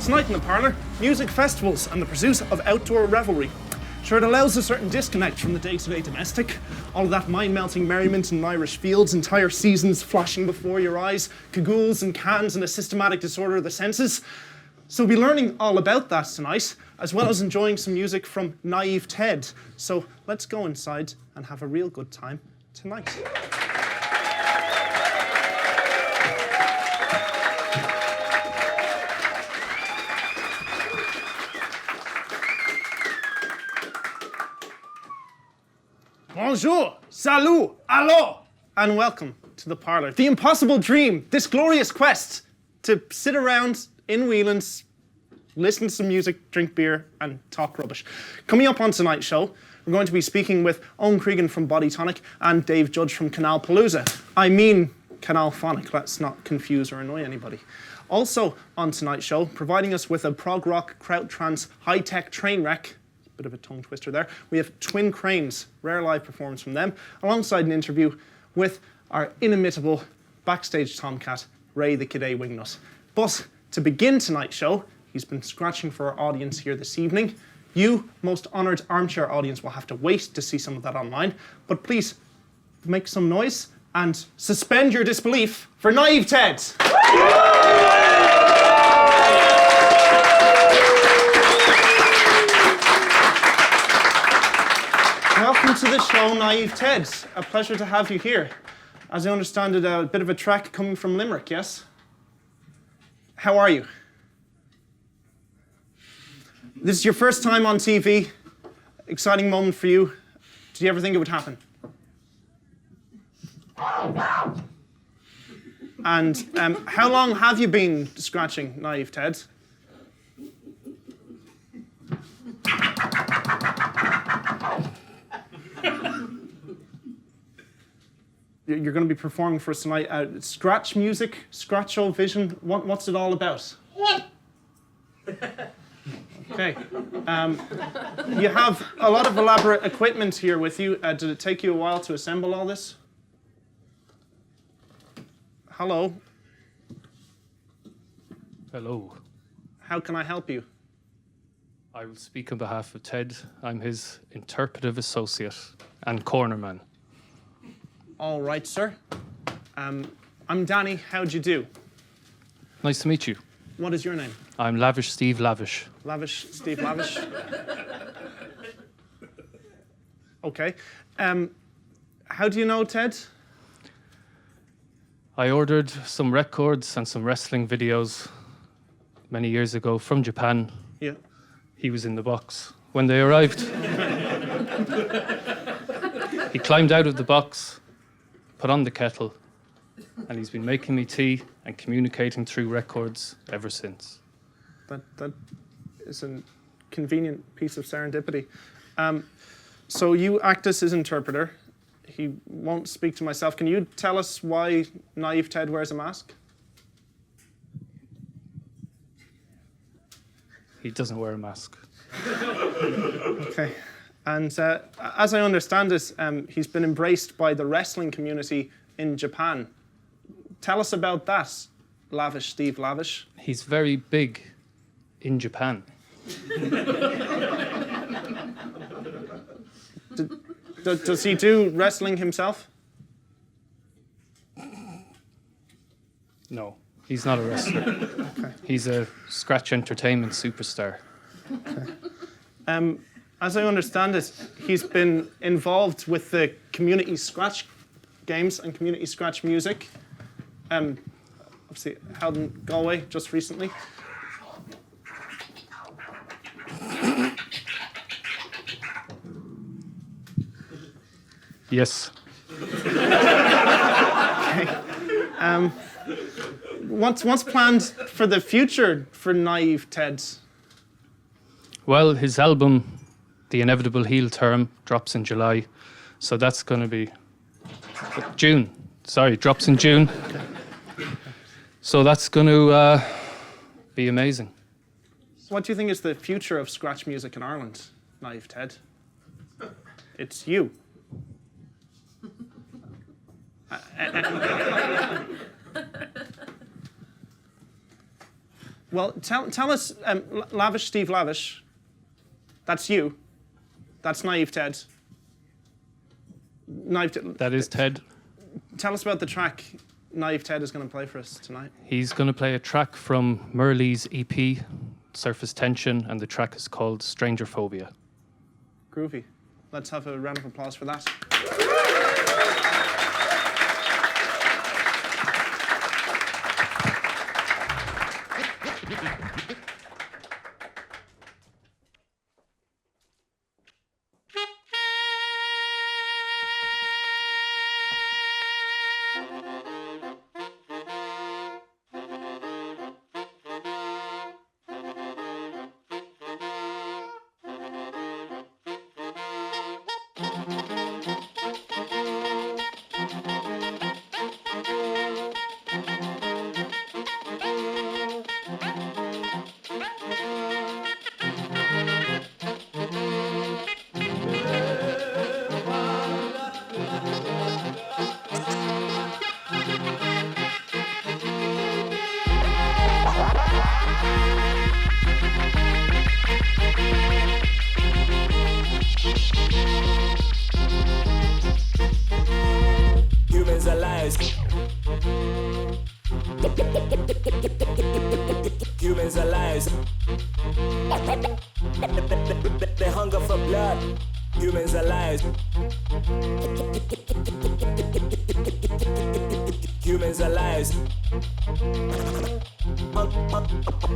Tonight in the Parlour, music festivals and the pursuit of outdoor revelry. Sure, it allows a certain disconnect from the day-to-day domestic. All of that mind-melting merriment in Irish fields, entire seasons flashing before your eyes, cagoules and cans and a systematic disorder of the senses. So we'll be learning all about that tonight, as well as enjoying some music from Navie Ted. So let's go inside and have a real good time tonight. Bonjour, salut, allo, and welcome to the Parlour. The impossible dream, this glorious quest to sit around in Whelans, listen to some music, drink beer, and talk rubbish. Coming up on tonight's show, we're going to be speaking with Eoin Cregan from Bodytonic and Dave Judge from Canalaphonic. I mean Canalaphonic, let's not confuse or annoy anybody. Also on tonight's show, providing us with a prog rock, kraut trance, high-tech train wreck, bit of a tongue twister there, we have Twinkranes, rare live performance from them, alongside an interview with our inimitable backstage tomcat, Ray the Kid Wingnut. But to begin tonight's show, he's been scratching for our audience here this evening. You, most honoured armchair audience, will have to wait to see some of that online, but please make some noise and suspend your disbelief for Navie Ted. Welcome to the show, Navie Ted. A pleasure to have you here. As I understand it, a bit of a trek coming from Limerick, yes? How are you? This is your first time on TV. Exciting moment for you. Did you ever think it would happen? And how long have you been scratching, Navie Ted? You're going to be performing for us tonight. Scratch music, Scratcho Vision. What's it all about? Okay. You have a lot of elaborate equipment here with you. Did it take you a while to assemble all this? Hello. Hello. How can I help you? I will speak on behalf of Ted. I'm his interpretive associate and cornerman. All right, sir. I'm Danny. How'd you do? Nice to meet you. What is your name? I'm Lavish Steve Lavish. Lavish Steve Lavish. Okay. How do you know Ted? I ordered some records and some wrestling videos many years ago from Japan. Yeah. He was in the box. When they arrived, he climbed out of the box, put on the kettle, and he's been making me tea and communicating through records ever since. That is a convenient piece of serendipity. So you act as his interpreter. He won't speak to myself. Can you tell us why Navie Ted wears a mask? He doesn't wear a mask. Okay. And as I understand it, he's been embraced by the wrestling community in Japan. Tell us about that, Lavish Steve Lavish. He's very big in Japan. Does he do wrestling himself? No, he's not a wrestler. Okay. He's a scratch entertainment superstar. Okay. As I understand it, he's been involved with the community scratch games and community scratch music. Obviously held in Galway just recently. Yes. Okay. What's planned for the future for Navie Ted? Well, his album, The Inevitable Heel Term, drops in July. So that's going to be June. Sorry, drops in June. So that's going to be amazing. What do you think is the future of scratch music in Ireland, Navie Ted? It's you. Well, tell us, Lavish Steve Lavish. That's you. That's Navie Ted. That is Ted. Tell us about the track Navie Ted is going to play for us tonight. He's going to play a track from Merle's EP, Surface Tension, and the track is called Stranger Phobia. Groovy. Let's have a round of applause for that. Humans are liars. Humans are liars. They hunger for blood. Humans are liars. Humans are liars.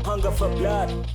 Hunger for blood.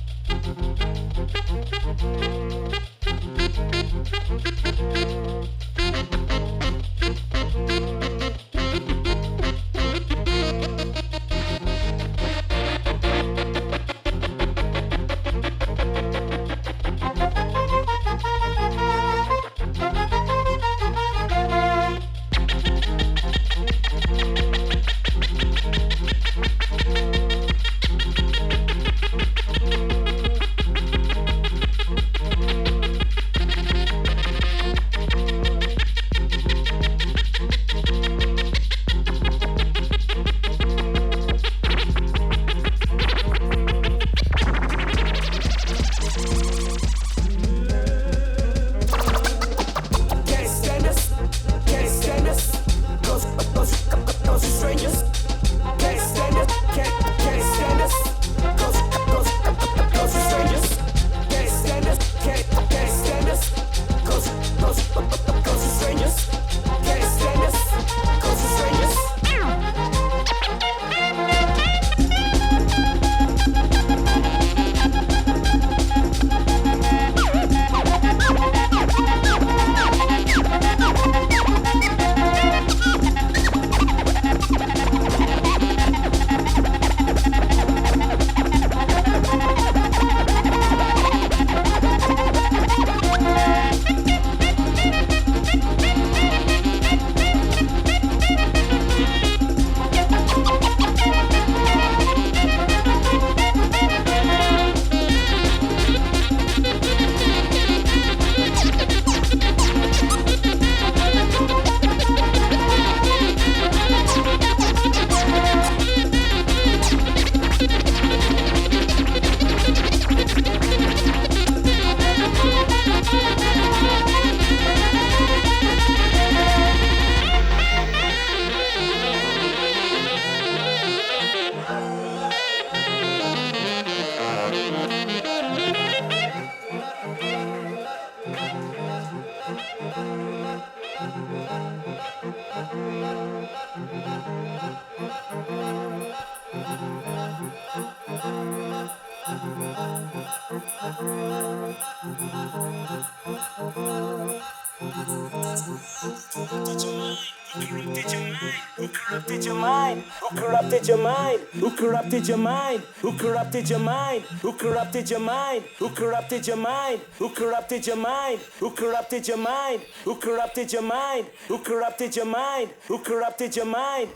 Who corrupted your mind? Who corrupted your mind? Who corrupted your mind? Who corrupted your mind? Who corrupted your mind? Who corrupted your mind? Who corrupted your mind? Who corrupted your mind? Who corrupted your mind? Who corrupted your mind? Who corrupted your mind?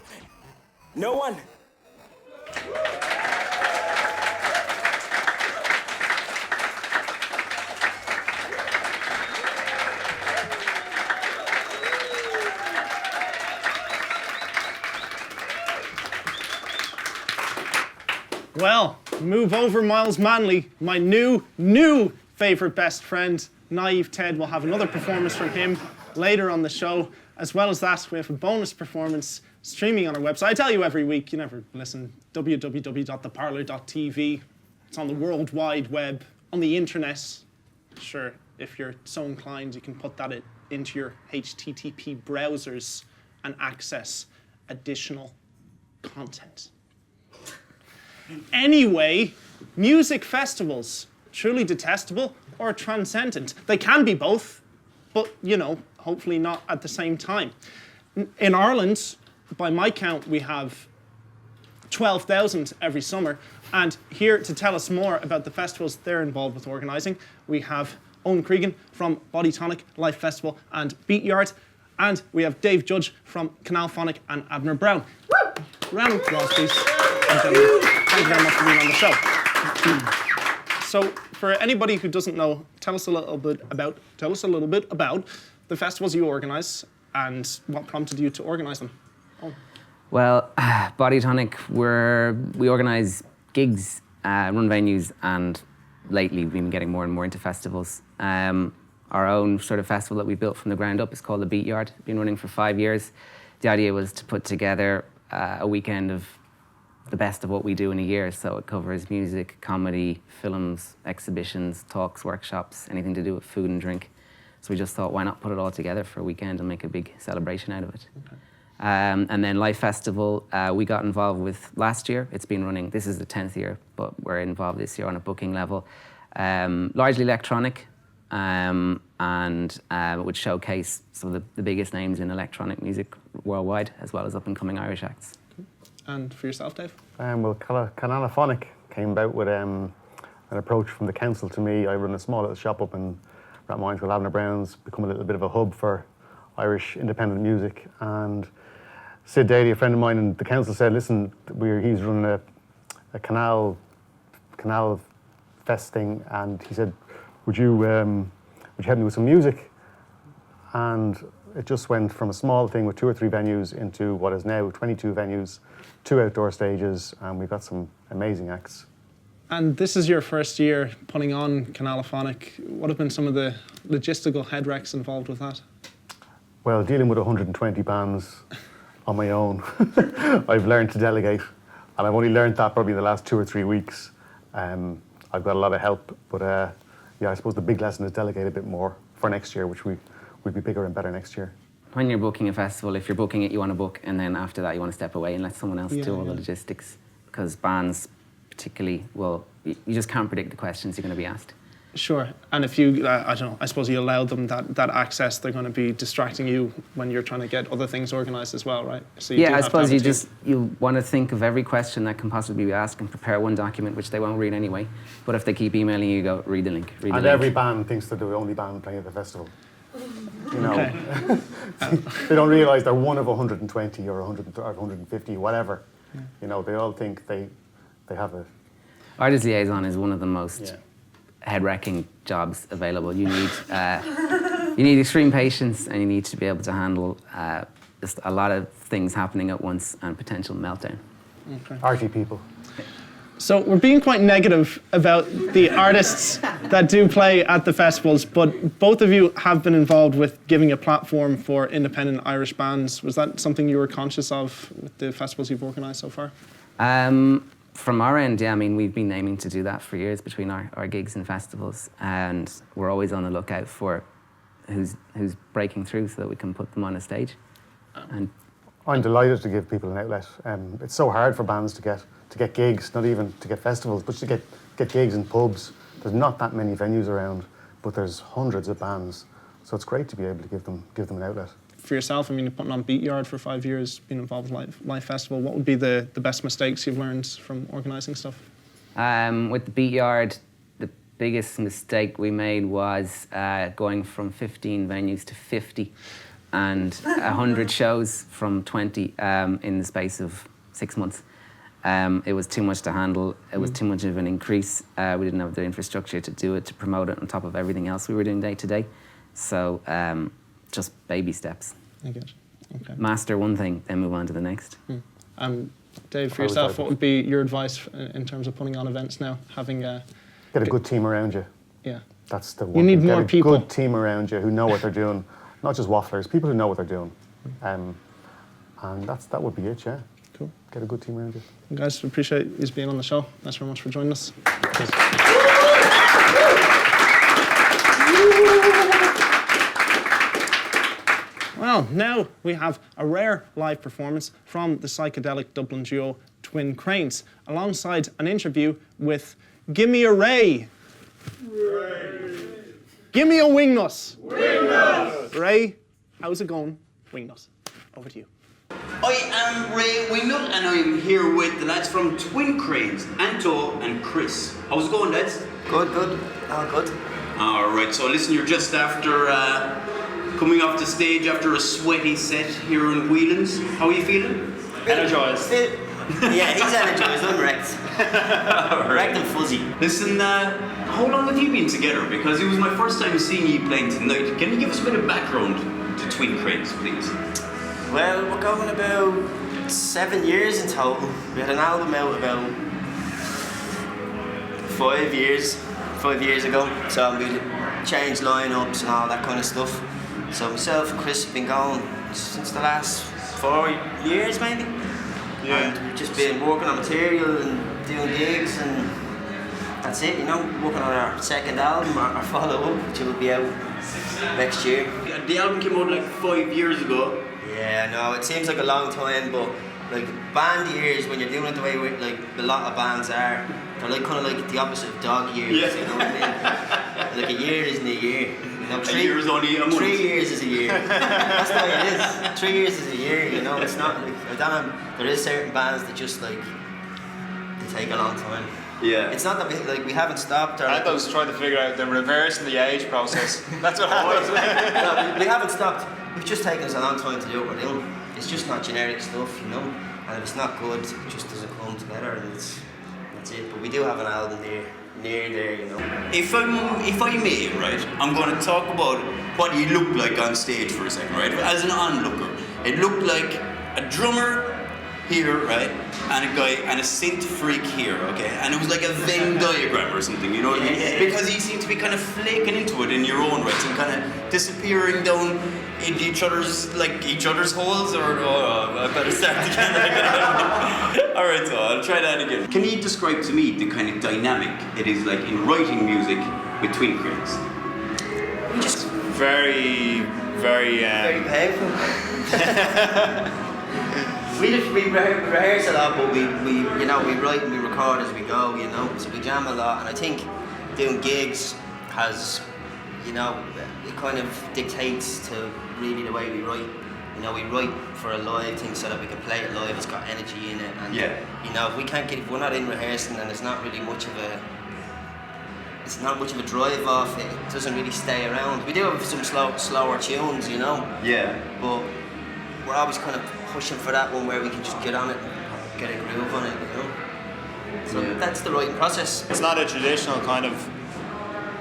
No one. Well, Move over, Miles Manley. My new favourite best friend, Navie Ted, will have another performance from him later on the show. As well as that, we have a bonus performance streaming on our website. I tell you every week, you never listen, www.theparlour.tv. It's on the World Wide Web, on the internet. Sure, if you're so inclined, you can put that into your HTTP browsers and access additional content. Anyway, music festivals, truly detestable or transcendent? They can be both, but, you know, hopefully not at the same time. In Ireland, by my count, we have 12,000 every summer. And here to tell us more about the festivals they're involved with organising, we have Eoin Cregan from Bodytonic, Life Festival and Beat Yard. And we have Dave Judge from Canalaphonic and Abner Brown. Round of applause, please. Thank you very much for being on the show. So, for anybody who doesn't know, tell us a little bit about the festivals you organise and what prompted you to organise them. Oh. Well, Bodytonic, we organise gigs, run venues, and lately we've been getting more and more into festivals. Our own sort of festival that we built from the ground up is called the Beat Yard. It's been running for 5 years. The idea was to put together a weekend of the best of what we do in a year. So it covers music, comedy, films, exhibitions, talks, workshops, anything to do with food and drink. So we just thought, why not put it all together for a weekend and make a big celebration out of it. Okay. And then Life Festival, we got involved with last year. It's been running, this is the 10th year, but we're involved this year on a booking level. Largely electronic, and would showcase some of the biggest names in electronic music worldwide, as well as up-and-coming Irish acts. And for yourself, Dave? Well, Canalaphonic came about with an approach from the council to me. I run a small little shop up in Rathmines called Abner Brown's, become a little bit of a hub for Irish independent music. And Sid Daly, a friend of mine, and the council said, listen, he's running a canal fest thing, and he said, would you help me with some music? And it just went from a small thing with 2 or 3 venues into what is now 22 venues, 2 outdoor stages, and we've got some amazing acts. And this is your first year putting on Canalaphonic. What have been some of the logistical head wrecks involved with that? Well, dealing with 120 bands on my own, I've learned to delegate, and I've only learned that probably in the last 2 or 3 weeks. I've got a lot of help, but yeah, I suppose the big lesson is delegate a bit more for next year, which we'll be bigger and better next year. When you're booking a festival, if you're booking it, you want to book, and then after that you want to step away and let someone else do all the logistics, because bands particularly, well, you just can't predict the questions you're going to be asked. Sure, and if you, I don't know, I suppose you allow them that access, they're going to be distracting you when you're trying to get other things organised as well, right? So yeah, I suppose you want to think of every question that can possibly be asked and prepare one document, which they won't read anyway. But if they keep emailing you, go, read the link, read the link. Every band thinks they're the only band playing at the festival. You know, okay. They don't realise they're one of 120 or 100 or 150, whatever. Yeah. You know, they all think they have a... Artist liaison is one of the most head-wrecking jobs available. You need extreme patience, and you need to be able to handle just a lot of things happening at once and potential meltdown. Okay. Arty people. So we're being quite negative about the artists that do play at the festivals, but both of you have been involved with giving a platform for independent Irish bands. Was that something you were conscious of with the festivals you've organised so far? From our end, yeah, I mean, we've been aiming to do that for years between our gigs and festivals, and we're always on the lookout for who's breaking through so that we can put them on a stage. And I'm delighted to give people an outlet. It's so hard for bands to get gigs, not even to get festivals, but to get gigs in pubs. There's not that many venues around, but there's hundreds of bands, so it's great to be able to give them an outlet. For yourself, I mean, you're putting on Beat Yard for 5 years, being involved with Life Festival. What would be the best mistakes you've learned from organising stuff? With the Beat Yard, the biggest mistake we made was going from 15 venues to 50 and 100 shows from 20 in the space of 6 months. It was too much to handle. It was too much of an increase. We didn't have the infrastructure to do it, to promote it on top of everything else we were doing day to day. So just baby steps. I get it. Okay. Master one thing, then move on to the next. I Dave, for I would yourself, like what it. would be your advice in terms of putting on events now? Having Get a good team around you. yeah. That's the one. need thing. more Get a people. good team around you who know what they're doing, not just wafflers. People who know what they're doing, and that would be it. Yeah. Cool. Get a good team around you. Guys, appreciate you being on the show. Thanks very much for joining us. Well, now we have a rare live performance from the psychedelic Dublin duo Twinkranes, alongside an interview with Gimme a Ray. Gimme a Wingnut. Ray, how's it going? Wingnut, over to you. I am Ray Wingnut and I'm here with the lads from Twinkranes, Anto and Chris. How's it going, lads? Good, all good. Alright, so listen, you're just after coming off the stage after a sweaty set here in Whelans. How are you feeling? Energised. Yeah, he's energised, I'm wrecked. Wrecked and fuzzy. Listen, how long have you been together? Because it was my first time seeing you playing tonight. Can you give us a bit of background to Twinkranes, please? Well, we're going about 7 years in total. We had an album out about 5 years ago. So we changed lineups and all that kind of stuff. So myself and Chris have been going since the last 4 years maybe. Yeah. And we've just been working on material and doing gigs and that's it, you know, working on our second album, our follow-up, which will be out next year. The album came out like 5 years ago. Yeah, I know, it seems like a long time, but like band years, when you're doing it the way like a lot of bands are, they're like kind of like the opposite of dog years, Yeah. you know what I mean? Like a year isn't a year. You know, A year is only a month. 3 years is a year. That's the way it is. 3 years is a year, you know, it's not like, I don't know, there is certain bands that just like, they take a long time. Yeah. It's not that we haven't stopped. Or, Anto's trying to figure out the reverse in the age process. That's what happens. no, we haven't stopped. We've just taken us a long time to do what we're doing. It's just not generic stuff, you know. And if it's not good, it just doesn't come together, and that's it. But we do have an album near there, you know. If I may, right, I'm going to talk about what he looked like on stage for a second, right? As an onlooker, it looked like a drummer here, right, and a guy and a synth freak here, okay, and it was like a Venn diagram or something, you know what I mean? Yeah. Because he seemed to be kind of flaking into it in your own right, and kind of disappearing down into each other's holes, or I better start again. All right, so I'll try that again. Can you describe to me the kind of dynamic it is like in writing music with Twinkranes? Very, very. Very painful. we rehearse a lot, but we write and we record as we go, you know. So we jam a lot, and I think doing gigs has, you know, it kind of dictates to really the way we write. You know, we write for a live thing so that we can play it live. It's got energy in it, and Yeah. you know, if we're not in rehearsing, and it's not really much of a drive off. It doesn't really stay around. We do have some slower tunes, you know. Yeah. But we're always kind of pushing for that one where we can just get on it, get a groove on it, you know. So that's the writing process. It's not a traditional kind of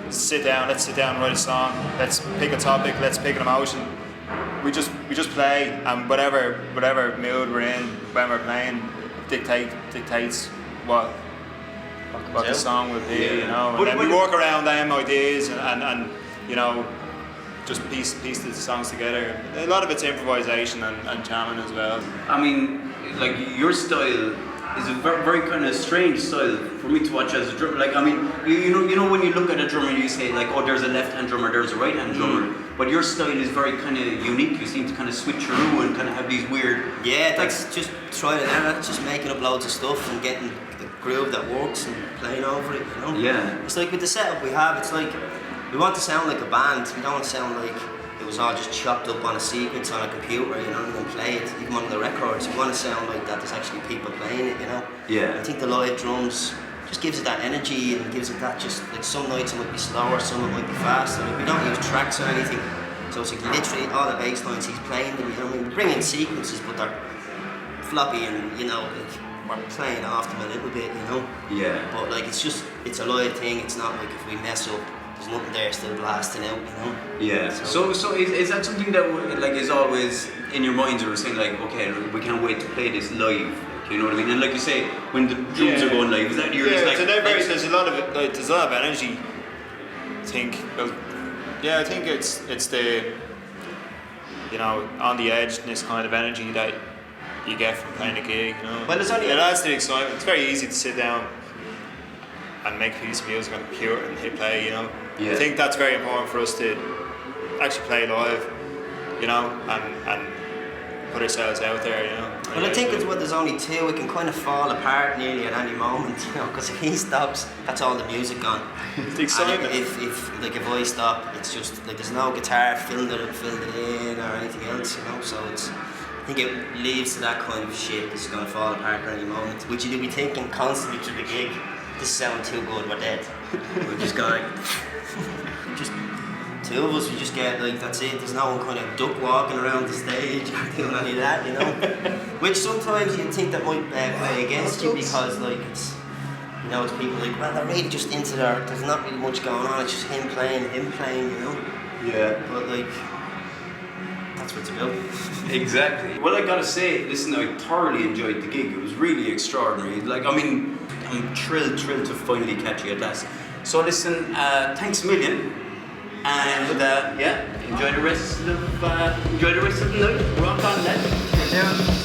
let's sit down and write a song. Let's pick a topic. Let's pick an emotion. We just play, and whatever mood we're in when we're playing dictates what the song will be, you know. And then we work around them ideas and you know, just piece the songs together. A lot of it's improvisation and jamming as well. I mean, like your style is a very, very kind of strange style for me to watch as a drummer. Like, I mean, you know when you look at a drummer, you say like, oh, there's a left-hand drummer, there's a right-hand drummer. But your style is very kind of unique. You seem to kind of switch through and kind of have these weird. Yeah, that's just trying it out. That's just making up loads of stuff and getting a groove that works and playing over it, you know. Yeah. It's like with the setup we have. It's like we want to sound like a band. We don't want to sound like it was all just chopped up on a sequence on a computer, you know, and then play it. Even on the records, we want to sound like that. There's actually people playing it, you know. Yeah. I think the live drums just gives it that energy and gives it that just like some nights it might be slower, some it might be faster. Like, we don't use tracks or anything, so it's like literally all the bass lines he's playing them. You know, I mean, we bring in sequences, but they're floppy and you know, like we're playing off them a little bit, you know. Yeah. But like it's a live thing. It's not like if we mess up, there's nothing there still blasting out, you know. Yeah. So is that something that like is always in your minds are saying like, okay, we can't wait to play this live. You know what I mean? And like you say, when the drums are going live, is that you're just like... there's a lot of it, like, there's a lot of energy. I think it's the, you know, on the edge, this kind of energy that you get from playing a gig, you know. Well, it's only... It adds to the excitement. It's very easy to sit down and make a piece of music on the computer and hit play, you know. Yeah. I think that's very important for us to actually play live, you know, and put ourselves out there, you know. Well, I think it's what there's only two. It can kind of fall apart nearly at any moment, you know, because if he stops, that's all the music gone. It's the excitement. And if I stop, it's just like there's no guitar filled it in or anything else, you know. So it's, I think it leads to that kind of shit that's going to fall apart at any moment, which you'll be thinking constantly through the gig. This sounds too good, we're dead. We're just going, just two of us. We just get like that's it. There's no one kind of duck walking around the stage or doing any of that, you know. Which sometimes you think that might play against you because like it's, you know, it's people like, well, they're really just into their. There's not really much going on. It's just him playing, you know. Yeah. But like, that's what it's about. Exactly. Well, I gotta say, listen, I thoroughly enjoyed the gig. It was really extraordinary. Like, I mean, I'm thrilled to finally catch you at last. So listen, thanks a million. And yeah, enjoy the rest of the night. Rock on, lad. Yeah.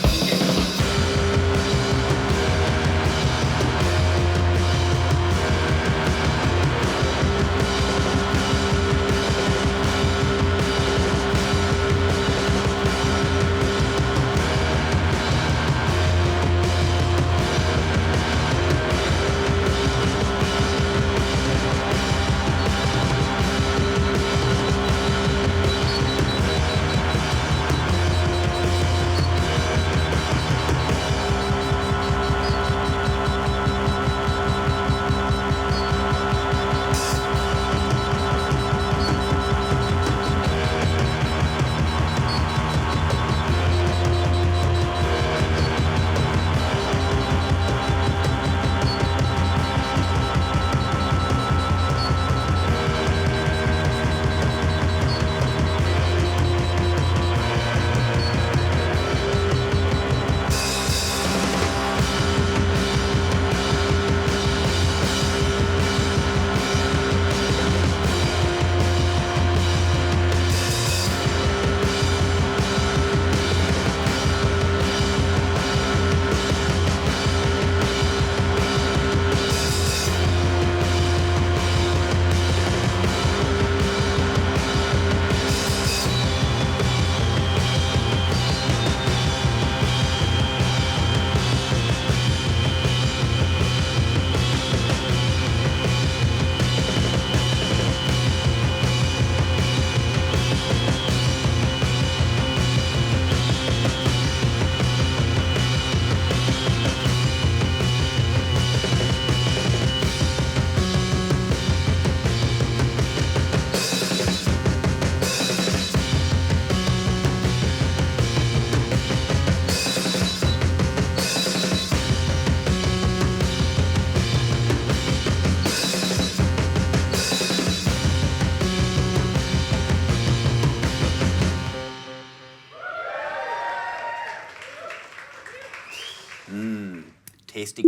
Tasty.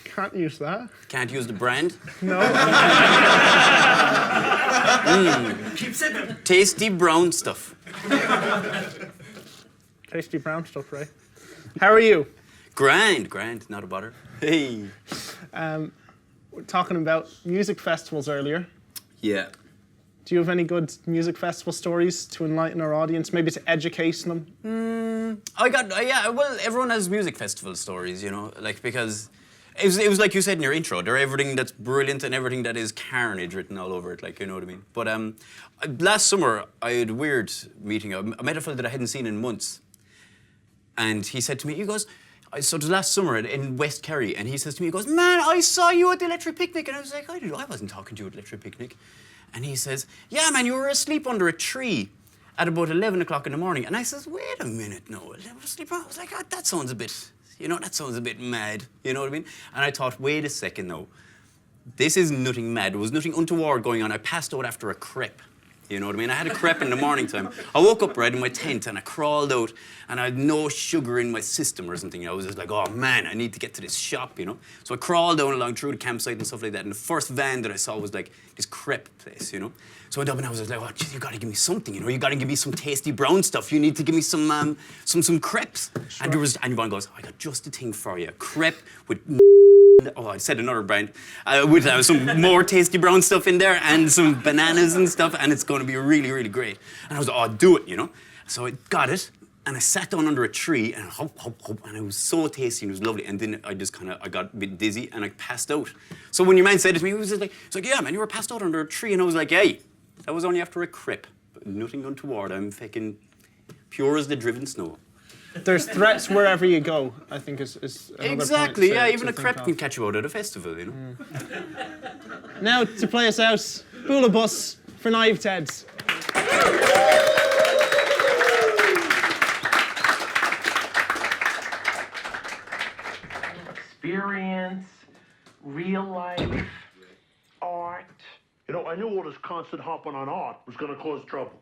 Can't use that. Can't use the brand. No. Keep sipping. Tasty brown stuff. Tasty brown stuff, right? How are you? Grand, not a bother. Hey. We're talking about music festivals earlier. Yeah. Do you have any good music festival stories to enlighten our audience, maybe to educate them? Well, everyone has music festival stories, you know, like, because it was like you said in your intro, they're everything that's brilliant and everything that is carnage written all over it, like, you know what I mean? But last summer, I had a weird meeting. I met a fellow that I hadn't seen in months. And he said to me, he goes, so it was last summer in West Kerry, and he says to me, he goes, man, I saw you at the Electric Picnic. And I was like, I wasn't talking to you at the Electric Picnic. And he says, yeah, man, you were asleep under a tree at about 11 o'clock in the morning. And I says, wait a minute, no, I was like, that sounds a bit, that sounds a bit mad, you know what I mean? And I thought, wait a second now, this is nothing mad. There was nothing untoward going on. I passed out after a crepe. You know what I mean? I had a crepe in the morning time. I woke up right in my tent and I crawled out and I had no sugar in my system or something. I was just like, oh man, I need to get to this shop, you know? So I crawled down along through the campsite and stuff like that. And the first van that I saw was like this crepe place, you know? So I went up and I was just like, oh, geez, you gotta give me something, you know? You gotta give me some tasty brown stuff. You need to give me some crepes. Sure. And there was, and one goes, I got just the thing for you. Crepe with oh, I said another brand, with some more tasty brown stuff in there and some bananas and stuff, and it's going to be really, really great. And I was like, oh, do it, you know? So I got it, and I sat down under a tree, and hop, hop, hop, and it was so tasty, and it was lovely. And then I got a bit dizzy, and I passed out. So when your man said it to me, he was just like, yeah, man, you were passed out under a tree. And I was like, hey, that was only after a crepe. But nothing untoward. I'm fucking pure as the driven snow. There's threats wherever you go, I think is another exactly, point yeah, to even a think crepe of. can catch you out at a festival, you know? Now, to play us out, Bula Bus for Navie Ted. Experience, real life, art. You know, I knew all this constant hopping on art was going to cause trouble.